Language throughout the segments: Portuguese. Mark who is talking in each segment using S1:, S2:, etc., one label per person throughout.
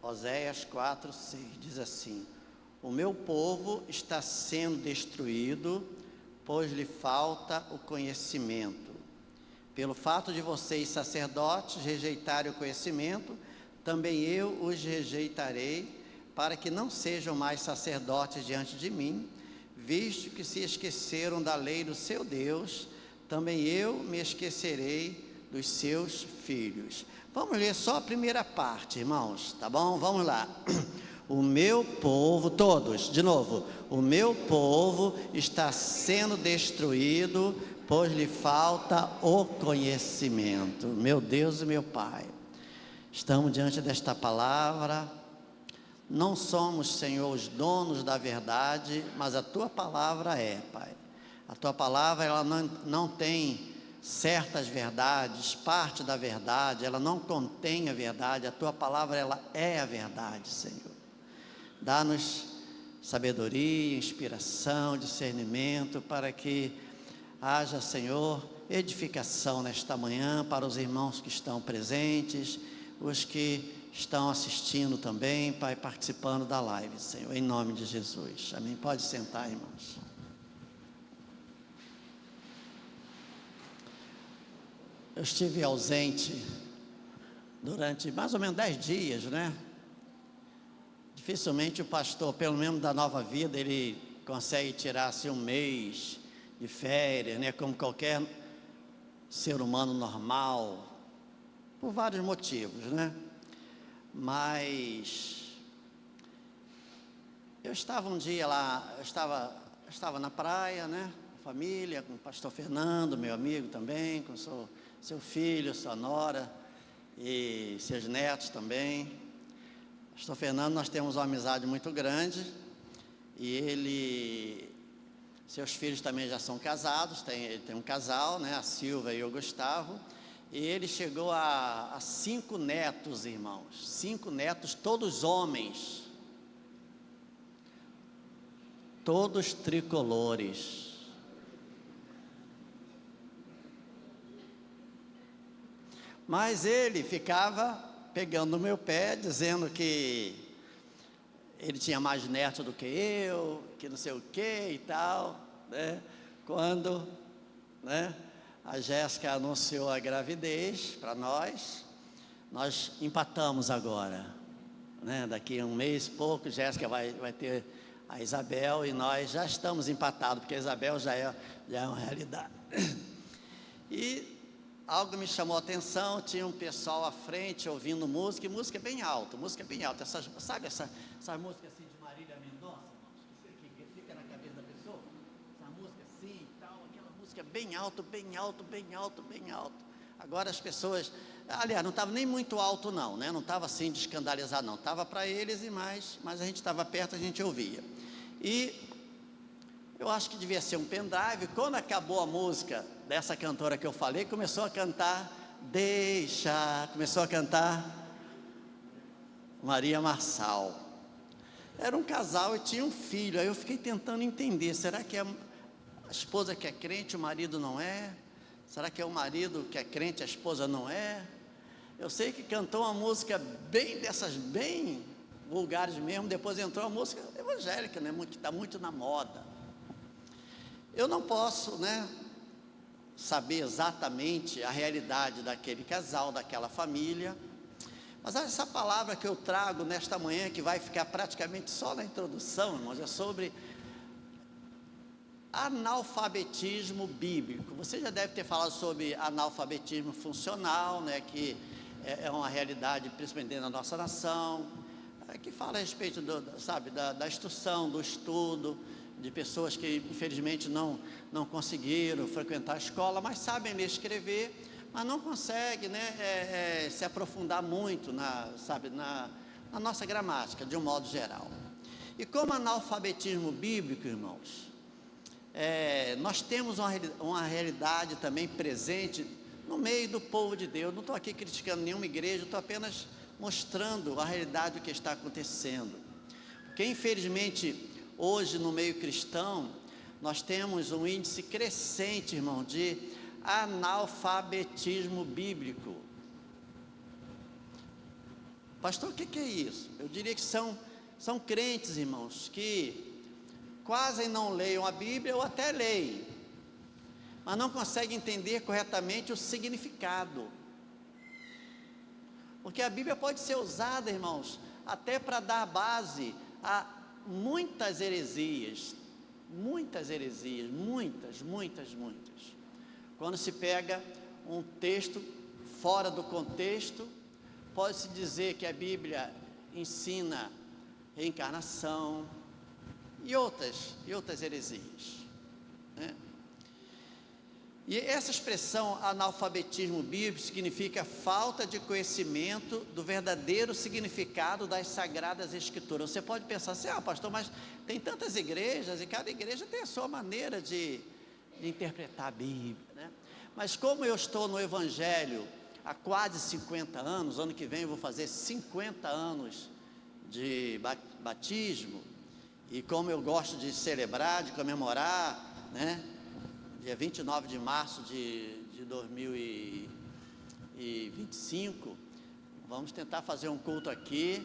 S1: Oséias 4:6 diz assim: o meu povo está sendo destruído, pois lhe falta o conhecimento. Pelo fato de vocês, sacerdotes, rejeitarem o conhecimento, também eu os rejeitarei, para que não sejam mais sacerdotes diante de mim, visto que se esqueceram da lei do seu Deus, também eu me esquecerei dos seus filhos. Vamos ler só a primeira parte, irmãos, tá bom? Vamos lá. O meu povo, todos, de novo, o meu povo está sendo destruído, pois lhe falta o conhecimento. Meu Deus e meu Pai, estamos diante desta palavra. Não somos, Senhor, os donos da verdade, mas a Tua palavra é, Pai. A Tua palavra, ela não tem certas verdades, parte da verdade, ela não contém a verdade. A Tua palavra, ela é a verdade, Senhor. Dá-nos sabedoria, inspiração, discernimento, para que haja, Senhor, edificação nesta manhã para os irmãos que estão presentes, os que estão assistindo também, Pai, participando da live, Senhor, em nome de Jesus. Amém. Pode sentar, irmãos. Eu estive ausente durante mais ou menos 10 dias, né? Dificilmente o pastor, pelo menos da Nova Vida, ele consegue tirar assim um mês de férias, né? Como qualquer ser humano normal, por vários motivos, né? Mas eu estava um dia lá, eu estava na praia, né? Família, com o pastor Fernando, meu amigo também, com seu filho, sua nora e seus netos também. Pastor Fernando, nós temos uma amizade muito grande e seus filhos também já são casados, ele tem um casal, né? A Silva e o Gustavo, e ele chegou a 5 netos, irmãos, 5 netos, todos homens, todos tricolores. Mas ele ficava pegando no meu pé, dizendo que ele tinha mais neto do que eu, que não sei o que e tal, né? Quando, né, a Jéssica anunciou a gravidez para nós empatamos agora, né? Daqui a um mês e pouco, Jéssica vai ter a Isabel e nós já estamos empatados, porque a Isabel já é uma realidade. E algo me chamou a atenção, tinha um pessoal à frente ouvindo música, e música bem alta, sabe essa música assim de Marília Mendonça, que fica na cabeça da pessoa, essa música assim e tal, aquela música bem alto, bem alto, bem alto, bem alto. Agora as pessoas, aliás, não estava nem muito alto não, né? Não estava assim de escandalizar não, estava para eles e mais, mas a gente estava perto, a gente ouvia. E eu acho que devia ser um pendrive. Quando acabou a música dessa cantora que eu falei, começou a cantar Maria Marçal. Era um casal e tinha um filho. Aí eu fiquei tentando entender, será que é a esposa que é crente, o marido não é? Será que é o marido que é crente, a esposa não é? Eu sei que cantou uma música bem vulgares mesmo. Depois entrou a música evangélica, né, que está muito na moda. Eu não posso, né, saber exatamente a realidade daquele casal, daquela família, mas essa palavra que eu trago nesta manhã, que vai ficar praticamente só na introdução, irmãos, é sobre analfabetismo bíblico. Você já deve ter falado sobre analfabetismo funcional, né, que é uma realidade principalmente na nossa nação, que fala a respeito da instrução, do estudo, de pessoas que infelizmente não conseguiram frequentar a escola, mas sabem ler e escrever, mas não conseguem, né, se aprofundar muito na nossa gramática, de um modo geral. E como analfabetismo bíblico, irmãos, nós temos uma realidade também presente no meio do povo de Deus. Não estou aqui criticando nenhuma igreja, estou apenas mostrando a realidade do que está acontecendo, porque infelizmente hoje no meio cristão nós temos um índice crescente, irmão, de analfabetismo bíblico. Pastor, o que é isso? Eu diria que são crentes, irmãos, que quase não leiam a Bíblia ou até leem, mas não conseguem entender corretamente o significado. Porque a Bíblia pode ser usada, irmãos, até para dar base a muitas heresias. Muitas heresias, muitas. Quando se pega um texto fora do contexto, pode-se dizer que a Bíblia ensina reencarnação e outras heresias, né? E essa expressão analfabetismo bíblico significa falta de conhecimento do verdadeiro significado das Sagradas Escrituras. Você pode pensar assim, pastor, mas tem tantas igrejas e cada igreja tem a sua maneira de interpretar a Bíblia, né? Mas como eu estou no Evangelho há quase 50 anos, ano que vem eu vou fazer 50 anos de batismo, e como eu gosto de celebrar, de comemorar, né? Dia 29 de março de 2025, vamos tentar fazer um culto aqui.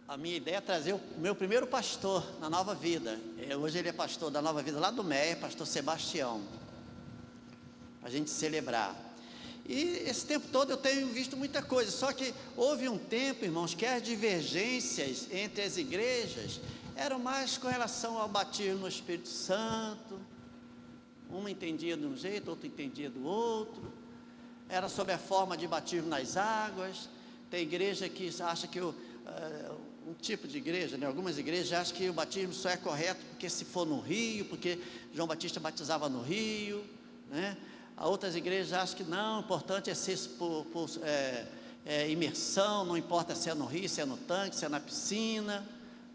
S1: A minha ideia é trazer o meu primeiro pastor na Nova Vida. Hoje ele é pastor da Nova Vida lá do Meia, pastor Sebastião, para a gente celebrar. E esse tempo todo eu tenho visto muita coisa, só que houve um tempo, irmãos, que as divergências entre as igrejas eram mais com relação ao batismo no Espírito Santo. Uma entendia de um jeito, outra entendia do outro. Era sobre a forma de batismo nas águas. Tem igreja que acha que um tipo de igreja, né? Algumas igrejas acham que o batismo só é correto porque se for no rio, porque João Batista batizava no rio, né? Outras igrejas acham que não, o importante é ser por imersão, não importa se é no rio, se é no tanque, se é na piscina,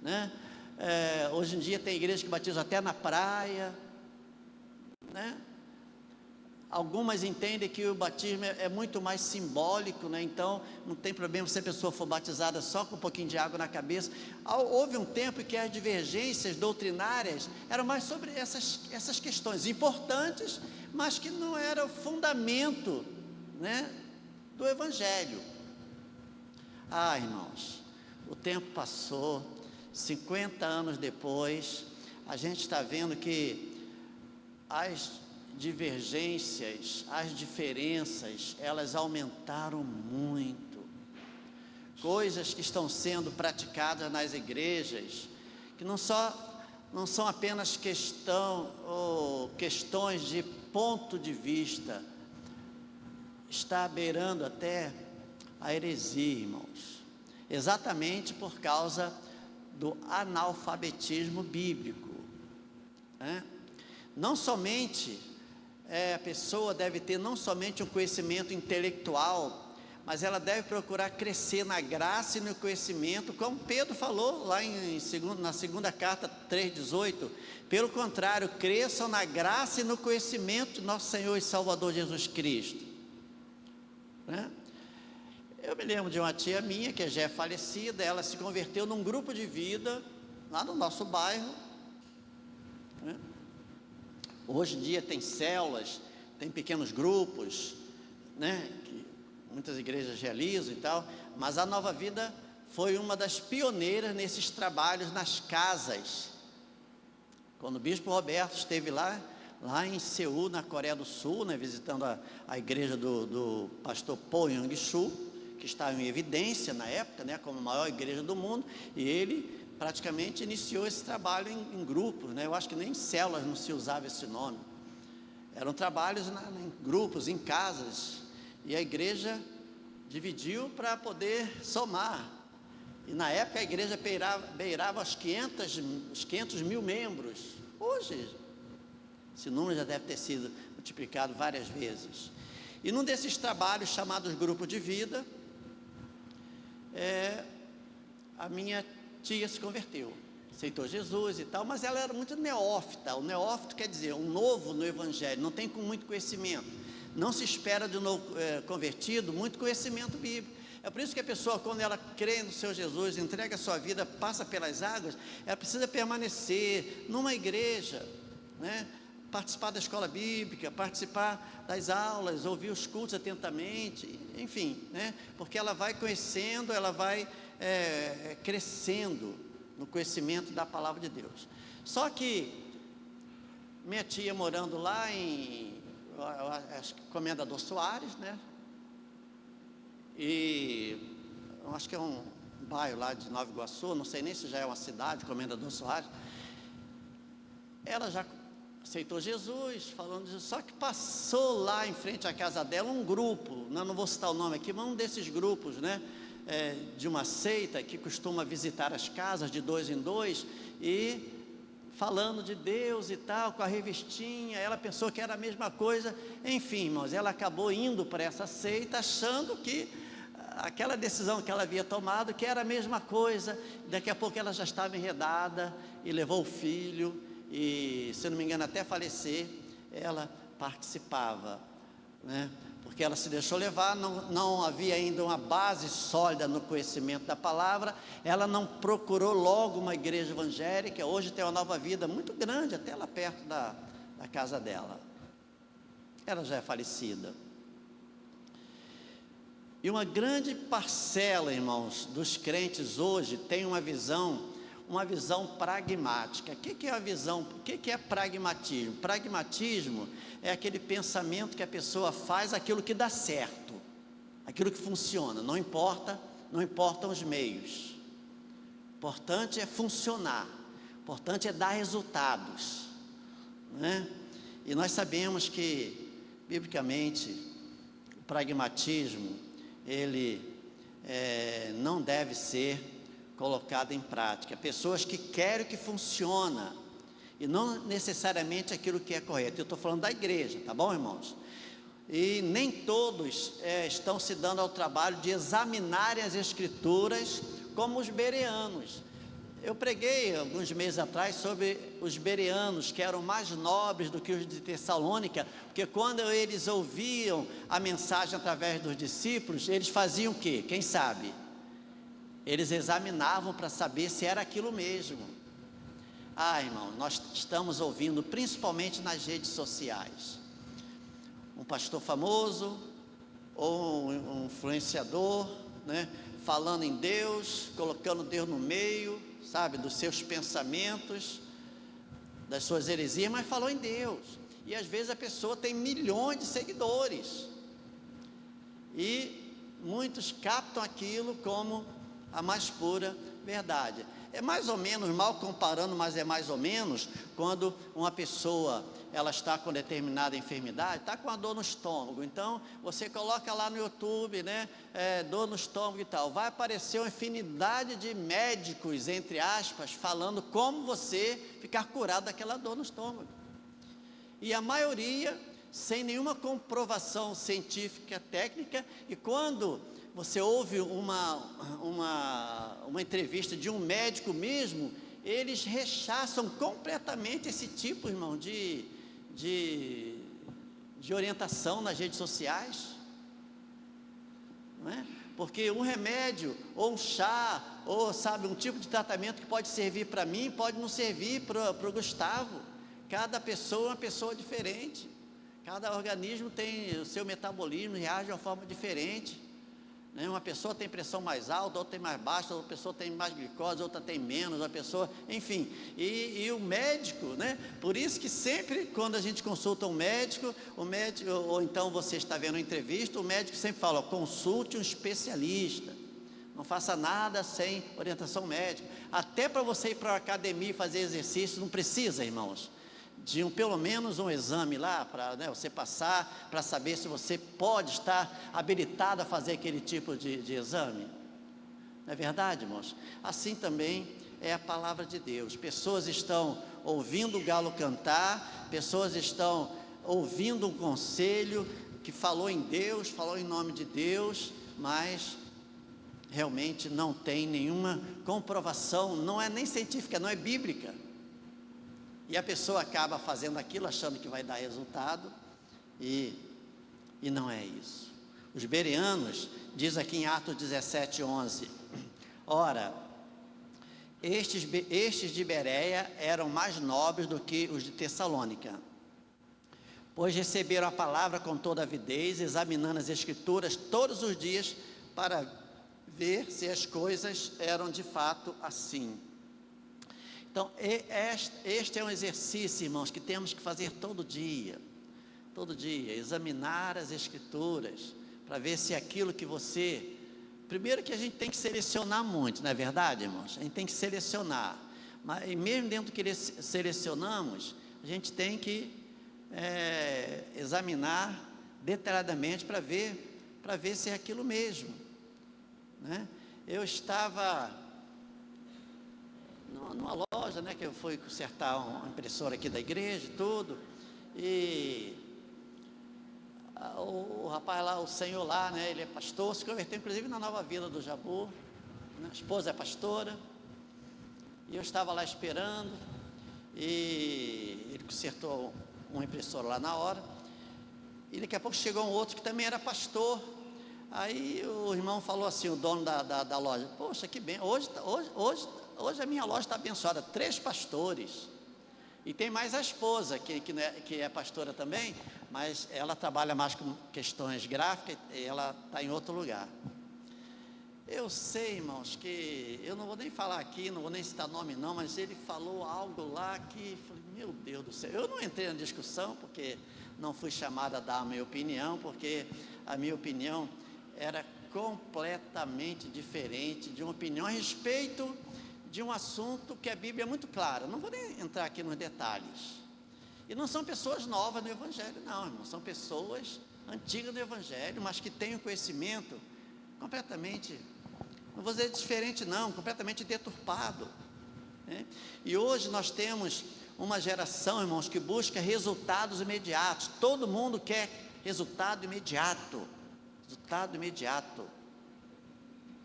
S1: né? Hoje em dia tem igrejas que batizam até na praia, né? Algumas entendem que o batismo é muito mais simbólico, né? Então não tem problema se a pessoa for batizada só com um pouquinho de água na cabeça. Houve um tempo em que as divergências doutrinárias eram mais sobre essas questões importantes, mas que não era o fundamento, né, do Evangelho. Irmãos, o tempo passou, 50 anos depois, a gente está vendo que as divergências, as diferenças, elas aumentaram muito. Coisas que estão sendo praticadas nas igrejas, que não são apenas questões de ponto de vista, está beirando até a heresia, irmãos, exatamente por causa do analfabetismo bíblico, né? Não somente a pessoa deve ter não somente um conhecimento intelectual, mas ela deve procurar crescer na graça e no conhecimento, como Pedro falou lá na segunda carta 3,18. Pelo contrário, cresçam na graça e no conhecimento do nosso Senhor e Salvador Jesus Cristo, né? Eu me lembro de uma tia minha, que já é falecida, ela se converteu num grupo de vida, lá no nosso bairro, né? Hoje em dia tem células, tem pequenos grupos, né, que muitas igrejas realizam e tal, mas a Nova Vida foi uma das pioneiras nesses trabalhos nas casas. Quando o bispo Roberto esteve lá em Seul, na Coreia do Sul, né, visitando a igreja do pastor Po Young-Soo, que estava em evidência na época, né, como a maior igreja do mundo, e ele praticamente iniciou esse trabalho em grupos, né? Eu acho que nem em células não se usava esse nome. Eram trabalhos em grupos, em casas, e a igreja dividiu para poder somar. E na época a igreja beirava os 500 mil membros. Hoje esse número já deve ter sido multiplicado várias vezes. E num desses trabalhos chamados Grupo de Vida, a minha tia se converteu, aceitou Jesus e tal, mas ela era muito neófita. O neófito quer dizer um novo no Evangelho, não tem muito conhecimento. Não se espera de um novo convertido muito conhecimento bíblico. É por isso que a pessoa, quando ela crê no Senhor Jesus, entrega a sua vida, passa pelas águas, ela precisa permanecer numa igreja, né, participar da escola bíblica, participar das aulas, ouvir os cultos atentamente, enfim, né? Porque ela vai conhecendo, ela vai crescendo no conhecimento da palavra de Deus. Só que minha tia morando lá em, acho que Comendador Soares, né? E eu acho que é um bairro lá de Nova Iguaçu, não sei nem se já é uma cidade, Comendador Soares. Ela já aceitou Jesus, falando de Jesus, só que passou lá em frente à casa dela um grupo, não vou citar o nome aqui, mas um desses grupos, né, de uma seita que costuma visitar as casas de 2 em 2 e falando de Deus e tal, com a revistinha. Ela pensou que era a mesma coisa, enfim, irmãos, ela acabou indo para essa seita achando que aquela decisão que ela havia tomado, que era a mesma coisa. Daqui a pouco ela já estava enredada e levou o filho, e, se não me engano, até falecer, ela participava, né? Porque ela se deixou levar, não havia ainda uma base sólida no conhecimento da palavra. Ela não procurou logo uma igreja evangélica. Hoje tem uma Nova Vida muito grande, até lá perto da casa dela. Ela já é falecida. E uma grande parcela, irmãos, dos crentes hoje tem uma visão pragmática. O que é a visão? O que é pragmatismo? Pragmatismo é aquele pensamento que a pessoa faz aquilo que dá certo, aquilo que funciona, não importam os meios. O importante é funcionar, o importante é dar resultados, né? E nós sabemos que, biblicamente, o pragmatismo, ele não deve ser colocado em prática. Pessoas que querem que funcione e não necessariamente aquilo que é correto. Eu estou falando da igreja, tá bom, irmãos? E nem todos estão se dando ao trabalho de examinarem as escrituras como os bereanos. Eu preguei alguns meses atrás sobre os bereanos, que eram mais nobres do que os de Tessalônica, porque quando eles ouviam a mensagem através dos discípulos, eles faziam o quê? Quem sabe? Eles examinavam para saber se era aquilo mesmo. Irmão, nós estamos ouvindo, principalmente nas redes sociais, um pastor famoso, ou um influenciador, né, falando em Deus, colocando Deus no meio, sabe, dos seus pensamentos, das suas heresias, mas falou em Deus. E às vezes a pessoa tem milhões de seguidores, e muitos captam aquilo como a mais pura verdade. É mais ou menos, mal comparando, mas é mais ou menos, quando uma pessoa, ela está com determinada enfermidade, está com uma dor no estômago. Então, você coloca lá no YouTube, né, dor no estômago e tal, vai aparecer uma infinidade de médicos, entre aspas, falando como você ficar curado daquela dor no estômago. E a maioria, sem nenhuma comprovação científica, técnica. E quando você ouve uma entrevista de um médico mesmo, eles rechaçam completamente esse tipo, irmão, de orientação nas redes sociais, não é? Porque um remédio, ou um chá, ou, sabe, um tipo de tratamento que pode servir para mim, pode não servir para o Gustavo. Cada pessoa é uma pessoa diferente, cada organismo tem o seu metabolismo, reage de uma forma diferente. Uma pessoa tem pressão mais alta, outra tem mais baixa, outra pessoa tem mais glicose, outra tem menos, uma pessoa, enfim, e o médico, né? Por isso que sempre quando a gente consulta um médico, ou então você está vendo uma entrevista, o médico sempre fala, consulte um especialista, não faça nada sem orientação médica. Até para você ir para a academia e fazer exercício, não precisa, irmãos, de pelo menos um exame lá, para, né, você passar, para saber se você pode estar habilitado a fazer aquele tipo de exame. Não é verdade, irmãos? Assim também é a palavra de Deus. Pessoas estão ouvindo o galo cantar, pessoas estão ouvindo um conselho que falou em Deus, falou em nome de Deus, mas realmente não tem nenhuma comprovação, não é nem científica, não é bíblica. E a pessoa acaba fazendo aquilo, achando que vai dar resultado, e não é isso. Os bereanos, diz aqui em Atos 17:11, ora, estes de Bereia eram mais nobres do que os de Tessalônica. pois receberam a palavra com toda avidez, examinando as Escrituras todos os dias, para ver se as coisas eram de fato assim. Então, este é um exercício, irmãos, que temos que fazer todo dia, examinar as Escrituras, para ver se aquilo que você... Primeiro que a gente tem que selecionar muito, não é verdade, irmãos? A gente tem que selecionar, mas mesmo dentro do que selecionamos, a gente tem que examinar detalhadamente para ver se é aquilo mesmo, né? Eu estava numa loja, né, que eu fui consertar uma impressora aqui da igreja e tudo, e o rapaz lá, o senhor lá, né, ele é pastor, se converteu inclusive na Nova Vida do Jabu, né, a esposa é pastora, e eu estava lá esperando, e ele consertou uma impressora lá na hora, e daqui a pouco chegou um outro que também era pastor. Aí o irmão falou assim, o dono da loja: poxa, que bem, hoje a minha loja está abençoada, 3 pastores, e tem mais a esposa, que é pastora também, mas ela trabalha mais com questões gráficas, e ela está em outro lugar. Eu sei, irmãos, que eu não vou nem falar aqui, não vou nem citar nome não, mas ele falou algo lá que, falei, meu Deus do céu, eu não entrei na discussão, porque não fui chamado a dar a minha opinião, porque a minha opinião era completamente diferente de uma opinião a respeito de um assunto que a Bíblia é muito clara. Não vou nem entrar aqui nos detalhes. E não são pessoas novas no Evangelho, não, irmão, são pessoas antigas no Evangelho, mas que têm o conhecimento completamente, não vou dizer diferente não, completamente deturpado, né? E hoje nós temos uma geração, irmãos, que busca resultados imediatos. Todo mundo quer resultado imediato,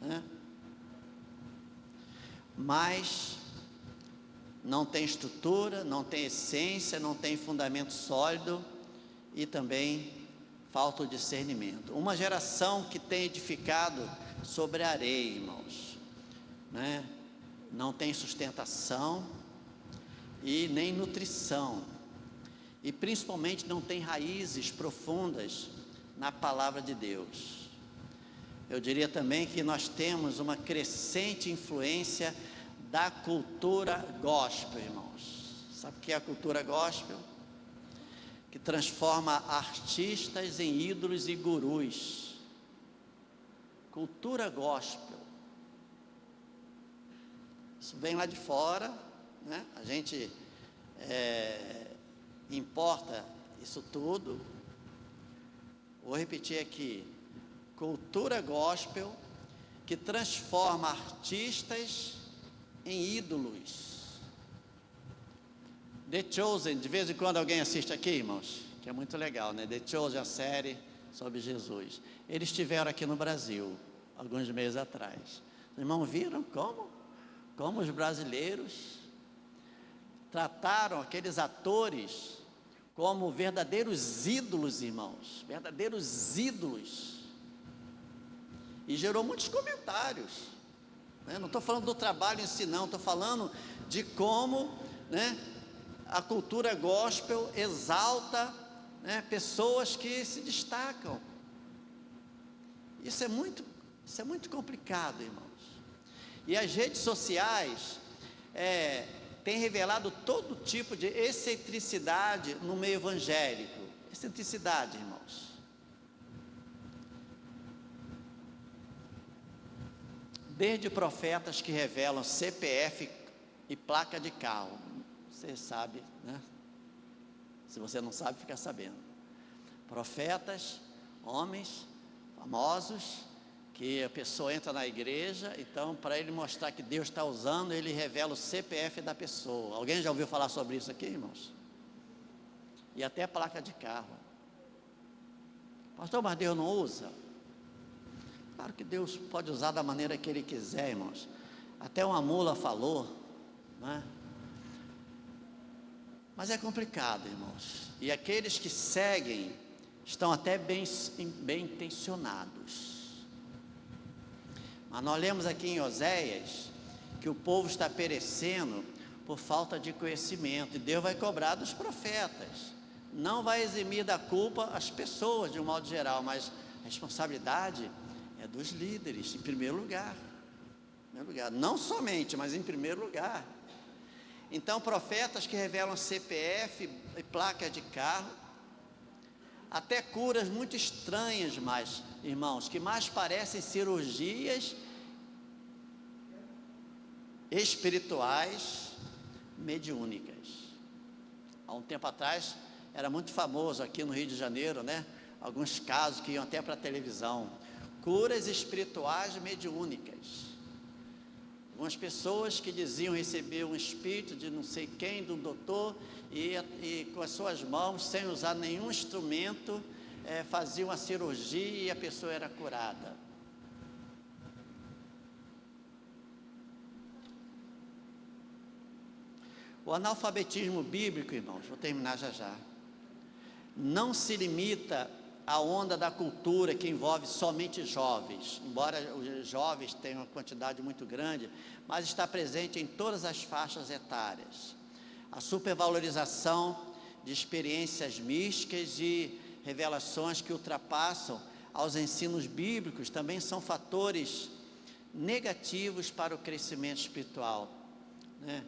S1: né? Mas não tem estrutura, não tem essência, não tem fundamento sólido, e também falta o discernimento. Uma geração que tem edificado sobre a areia, irmãos, né? Não tem sustentação e nem nutrição, e principalmente não tem raízes profundas na palavra de Deus. Eu diria também que nós temos uma crescente influência da cultura gospel, irmãos. Sabe o que é a cultura gospel? Que transforma artistas em ídolos e gurus. Cultura gospel. Isso vem lá de fora, né? A gente importa isso tudo. Vou repetir aqui: cultura gospel que transforma artistas em ídolos. The Chosen, de vez em quando alguém assiste aqui, irmãos, que é muito legal, né? The Chosen, a série sobre Jesus. Eles estiveram aqui no Brasil alguns meses atrás. Os irmãos viram como os brasileiros trataram aqueles atores como verdadeiros ídolos, irmãos, verdadeiros ídolos, e gerou muitos comentários, né? Não estou falando do trabalho em si não, estou falando de como, né, a cultura gospel exalta, né, pessoas que se destacam. Isso é muito complicado, irmãos. E as redes sociais têm revelado todo tipo de excentricidade no meio evangélico. Excentricidade, irmãos. Desde profetas que revelam CPF e placa de carro. Você sabe, né? Se você não sabe, fica sabendo. Profetas, homens famosos, que a pessoa entra na igreja, então para ele mostrar que Deus está usando, ele revela o CPF da pessoa. Alguém já ouviu falar sobre isso aqui, irmãos? E até a placa de carro. Pastor, mas Deus não usa? Claro que Deus pode usar da maneira que Ele quiser, irmãos. Até uma mula falou, né? Mas é complicado, irmãos. E aqueles que seguem estão até bem intencionados. Mas nós lemos aqui em Oséias que o povo está perecendo por falta de conhecimento, e Deus vai cobrar dos profetas, não vai eximir da culpa as pessoas de um modo geral, mas a responsabilidade é dos líderes, em primeiro lugar. Não somente, mas em primeiro lugar. Então, profetas que revelam CPF e placa de carro, até curas muito estranhas, mas, irmãos, que mais parecem cirurgias espirituais mediúnicas. Há um tempo atrás, era muito famoso aqui no Rio de Janeiro, né? Alguns casos que iam até para a televisão, curas espirituais mediúnicas. Algumas pessoas que diziam receber um espírito de não sei quem, de um doutor, e com as suas mãos, sem usar nenhum instrumento, faziam a cirurgia e a pessoa era curada. O analfabetismo bíblico, irmãos, vou terminar já, não se limita à onda da cultura que envolve somente jovens, embora os jovens tenham uma quantidade muito grande, mas está presente em todas as faixas etárias. A supervalorização de experiências místicas e revelações que ultrapassam aos ensinos bíblicos também são fatores negativos para o crescimento espiritual, né?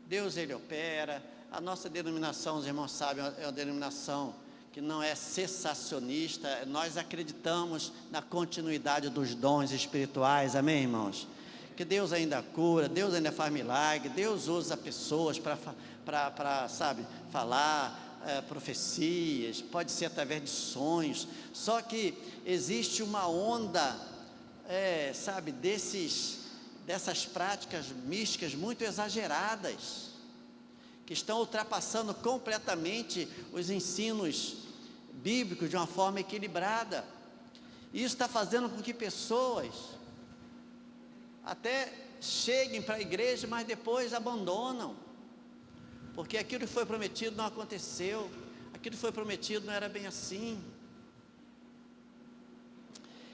S1: Deus, Ele opera. A nossa denominação, os irmãos sabem, é uma denominação que não é cessacionista. Nós acreditamos na continuidade dos dons espirituais, amém, irmãos? Que Deus ainda cura, Deus ainda faz milagre, Deus usa pessoas para sabe, falar profecias, pode ser através de sonhos. Só que existe uma onda, sabe, dessas práticas místicas muito exageradas, que estão ultrapassando completamente os ensinos bíblicos de uma forma equilibrada. Isso está fazendo com que pessoas até cheguem para a igreja, mas depois abandonam, porque aquilo que foi prometido não aconteceu, aquilo que foi prometido não era bem assim.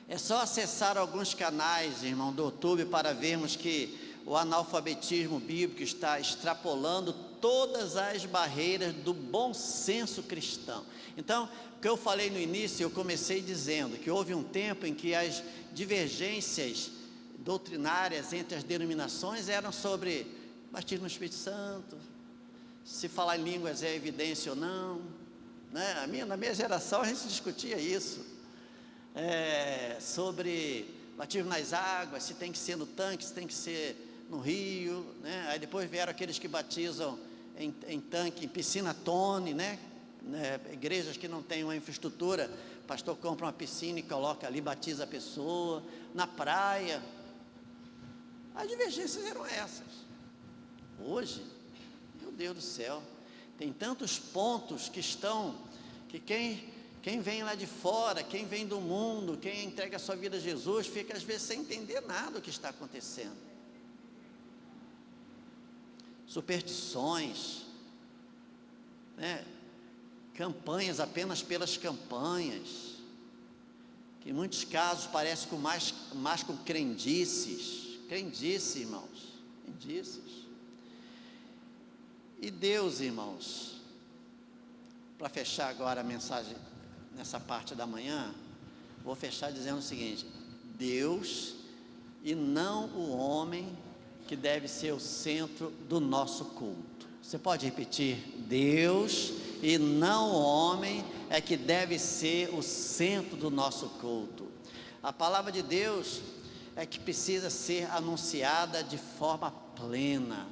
S1: É só acessar alguns canais, irmão, do YouTube, para vermos que o analfabetismo bíblico está extrapolando todas as barreiras do bom senso cristão. Então, o que eu falei no início, eu comecei dizendo que houve um tempo em que as divergências doutrinárias entre as denominações eram sobre batismo no Espírito Santo, se falar em línguas é evidência ou não, né? Na minha geração a gente discutia isso. Sobre batismo nas águas, se tem que ser no tanque, se tem que ser no rio, né? Aí depois vieram aqueles que batizam em tanque, em piscina Tone, né? Igrejas que não têm uma infraestrutura, o pastor compra uma piscina e coloca ali, batiza a pessoa, na praia. As divergências eram essas. Hoje, meu Deus do céu, tem tantos pontos que quem vem lá de fora, quem vem do mundo, quem entrega a sua vida a Jesus, fica às vezes sem entender nada do que está acontecendo. Superstições, né? Campanhas apenas pelas campanhas, que em muitos casos parece mais com crendices, irmãos, crendices. E Deus, irmãos, para fechar agora a mensagem nessa parte da manhã, vou fechar dizendo o seguinte: Deus e não o homem que deve ser o centro do nosso culto. Você pode repetir? Deus e não o homem é que deve ser o centro do nosso culto. A palavra de Deus é que precisa ser anunciada de forma plena.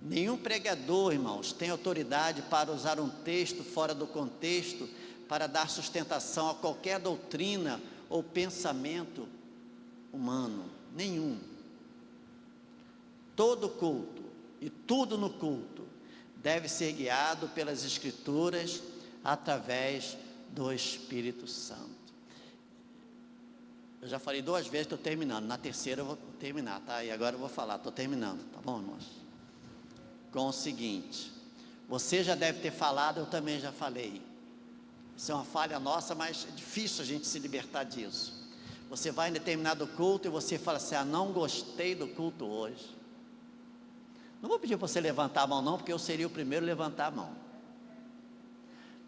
S1: Nenhum pregador, irmãos, tem autoridade para usar um texto fora do contexto para dar sustentação a qualquer doutrina ou pensamento humano. Nenhum. Todo culto e tudo no culto deve ser guiado pelas Escrituras através do Espírito Santo. Eu já falei 2 vezes, estou terminando. Na terceira eu vou terminar, tá? E agora eu vou falar, estou terminando, tá bom, irmãos? Com o seguinte: você já deve ter falado, eu também já falei. Isso é uma falha nossa, mas é difícil a gente se libertar disso. Você vai em determinado culto e você fala assim: não gostei do culto hoje. Não vou pedir para você levantar a mão não, porque eu seria o primeiro a levantar a mão.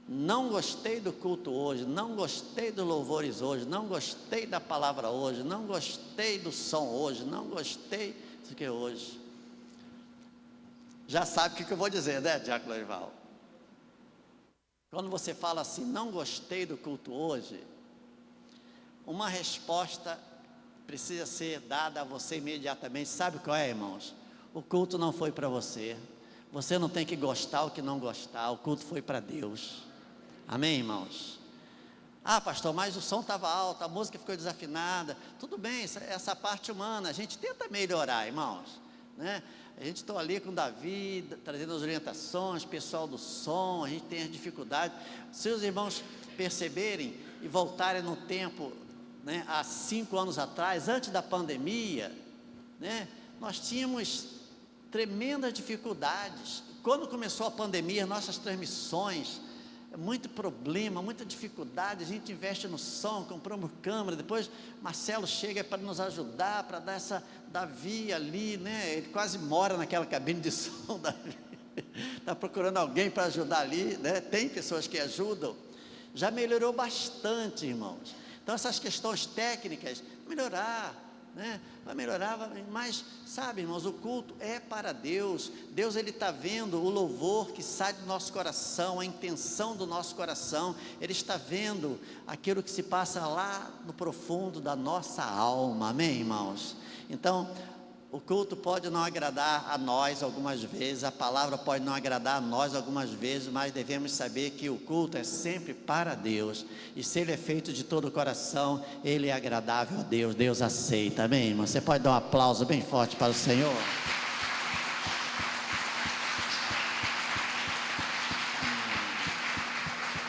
S1: Não gostei do culto hoje, não gostei dos louvores hoje, não gostei da palavra hoje, não gostei do som hoje, não gostei do que hoje. Já sabe o que eu vou dizer, né, Diácono Lorival? Quando você fala assim, não gostei do culto hoje, uma resposta precisa ser dada a você imediatamente. Sabe qual é, irmãos? O culto não foi para você. Você não tem que gostar ou que não gostar. O culto foi para Deus. Amém, irmãos? Ah, pastor, mas o som estava alto, a música ficou desafinada. Tudo bem, essa parte humana, a gente tenta melhorar, irmãos, né? A gente está ali com o Davi, trazendo as orientações, pessoal do som, a gente tem as dificuldades. Se os irmãos perceberem e voltarem no tempo, né, há 5 anos atrás, antes da pandemia, né, nós tínhamos tremendas dificuldades. Quando começou a pandemia, nossas transmissões, muito problema, muita dificuldade. A gente investe no som, compramos câmera, depois Marcelo chega para nos ajudar, para dar essa, Davi ali, né, ele quase mora naquela cabine de som, Davi está procurando alguém para ajudar ali, né, tem pessoas que ajudam, já melhorou bastante, irmãos. Então essas questões técnicas, melhorar, né? Vai melhorar, mas sabe, irmãos, o culto é para Deus. Deus, Ele está vendo o louvor que sai do nosso coração, a intenção do nosso coração. Ele está vendo aquilo que se passa lá no profundo da nossa alma, amém, irmãos? Então, o culto pode não agradar a nós algumas vezes, a palavra pode não agradar a nós algumas vezes, mas devemos saber que o culto é sempre para Deus, e se ele é feito de todo o coração, ele é agradável a Deus, Deus aceita, amém, irmão? Você pode dar um aplauso bem forte para o Senhor?